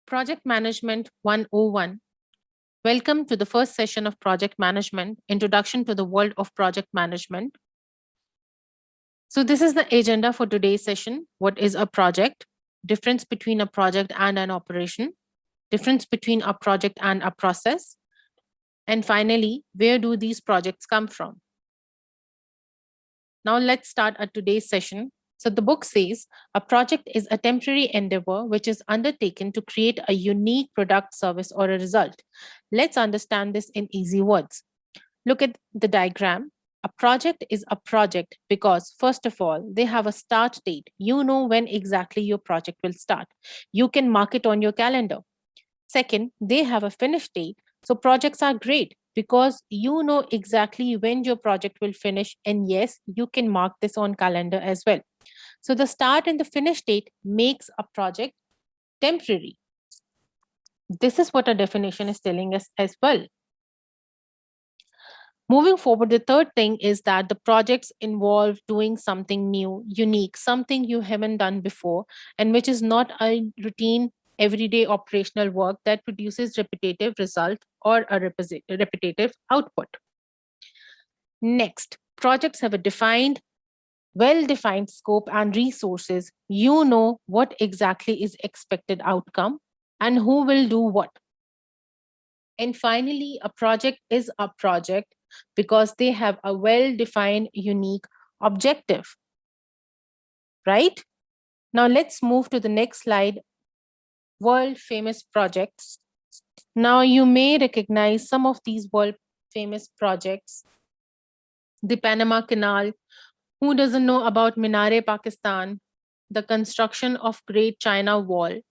Project Management 101. Welcome to the first session of Project Management, Introduction to the World of Project Management. So this is the agenda for today's session. What is a project? Difference between a project and an operation. Difference between a project and a process. And finally, where do these projects come from? Now let's start at today's session. So the book says, a project is a temporary endeavor which is undertaken to create a unique product, service, or a result. Let's understand this in easy words. Look at the diagram. A project is a project because, first of all, they have a start date. You know when exactly your project will start. You can mark it on your calendar. Second, they have a finish date. So projects are great because you know exactly when your project will finish. And yes, you can mark this on calendar as well. So the start and the finish date makes a project temporary. This is what a definition is telling us as well. Moving forward, the third thing is that the projects involve doing something new, unique, something you haven't done before, and which is not a routine, everyday operational work that produces repetitive result or a repetitive output. Next, projects have a well-defined scope and resources. You know what exactly is expected outcome and who will do what. And finally, a project is a project because they have a well-defined, unique objective, right? Now let's move to the next slide, world famous projects. Now you may recognize some of these world famous projects. The Panama Canal. Who doesn't know about Minare, Pakistan? The construction of Great China Wall,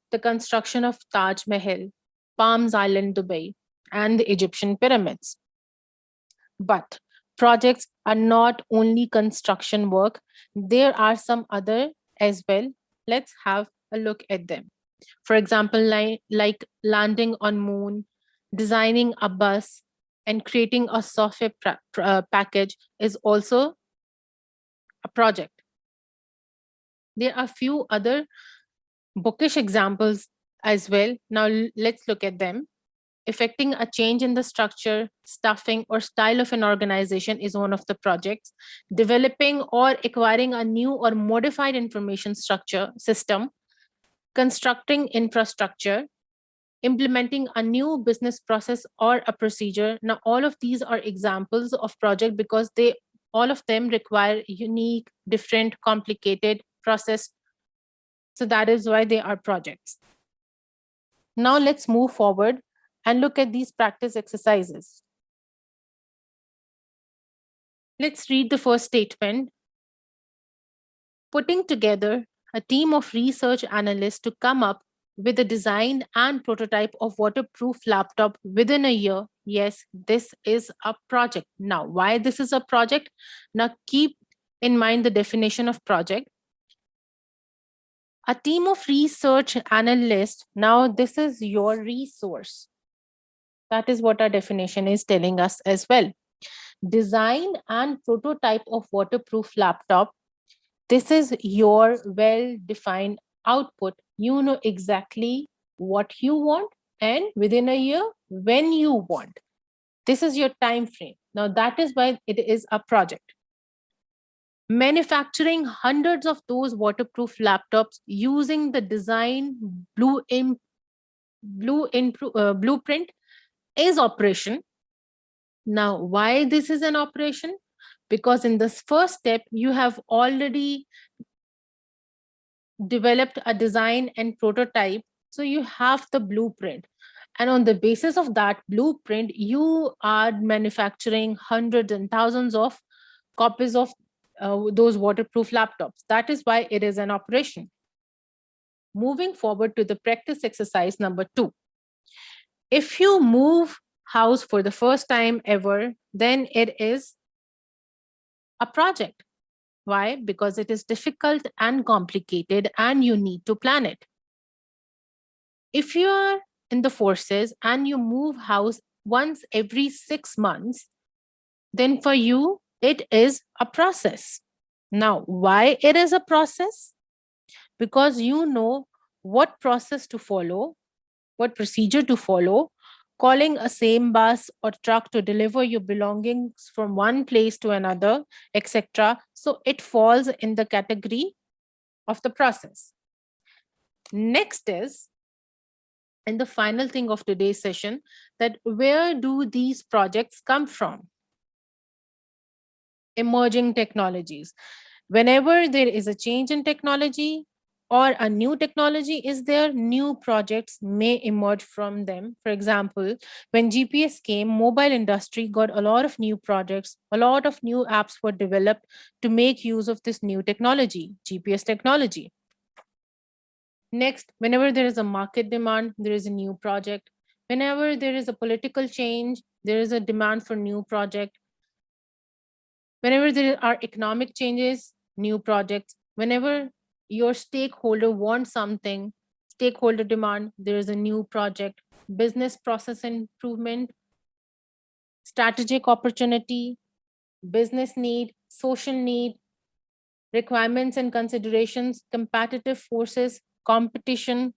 the construction of Taj Mahal, Palms Island, Dubai, and the Egyptian pyramids. But projects are not only construction work, there are some other as well. Let's have a look at them. For example, like landing on moon, designing a bus, and creating a software package is also a project. There are a few other bookish examples as well. Now let's look at them. Effecting a change in the structure, staffing, or style of an organization is one of the projects. Developing or acquiring a new or modified information structure system, constructing infrastructure, implementing a new business process or a procedure. Now, all of these are examples of project because all of them require unique, different, complicated process. So that is why they are projects. Now let's move forward and look at these practice exercises. Let's read the first statement. Putting together a team of research analysts to come up with a design and prototype of waterproof laptop within a year. Yes, this is a project. Now, why this is a project? Now, keep in mind the definition of project. A team of research analysts. Now, this is your resource. That is what our definition is telling us as well. Design and prototype of waterproof laptop. This is your well-defined output. You know exactly what you want and within a year when you want. This is your time frame. Now that is why it is a project. Manufacturing hundreds of those waterproof laptops using the design blueprint is operation. Now, why this is an operation? Because in this first step, you have already developed a design and prototype. So you have the blueprint. And on the basis of that blueprint, you are manufacturing hundreds and thousands of copies of those waterproof laptops. That is why it is an operation. Moving forward to the practice exercise number 2. If you move house for the first time ever, then it is a project. Why? Because it is difficult and complicated and you need to plan it. If you are in the forces and you move house once every 6 months, then for you, it is a process. Now, why it is a process? Because you know what process to follow what procedure to follow, calling a same bus or truck to deliver your belongings from one place to another, etc. So it falls in the category of the process. Next is, and the final thing of today's session, that where do these projects come from? Emerging technologies. Whenever there is a change in technology or a new technology is there, new projects may emerge from them. For example, when GPS came, mobile industry got a lot of new projects, a lot of new apps were developed to make use of this new technology, GPS technology. Next, whenever there is a market demand, there is a new project. Whenever there is a political change, there is a demand for new project. Whenever there are economic changes, new projects. Whenever your stakeholder wants something, stakeholder demand, there is a new project. Business process improvement, strategic opportunity, business need, social need, requirements and considerations, competitive forces, competition.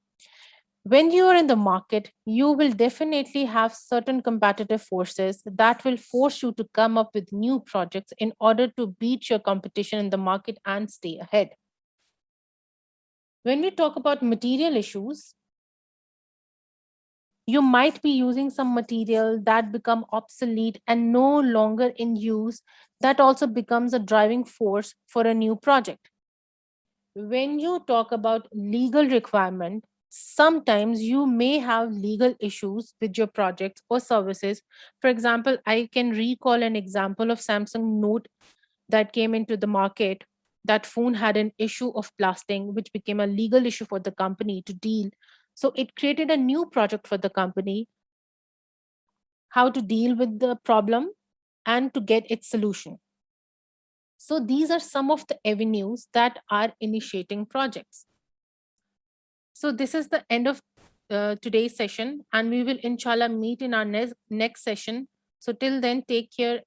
When you are in the market, you will definitely have certain competitive forces that will force you to come up with new projects in order to beat your competition in the market and stay ahead. When we talk about material issues, you might be using some material that become obsolete and no longer in use. That also becomes a driving force for a new project. When you talk about legal requirement, sometimes you may have legal issues with your projects or services. For example, I can recall an example of Samsung Note that came into the market. That phone had an issue of blasting, which became a legal issue for the company to deal. So it created a new project for the company, how to deal with the problem and to get its solution. So these are some of the avenues that are initiating projects. So this is the end of today's session, and we will inshallah meet in our next session. So till then, take care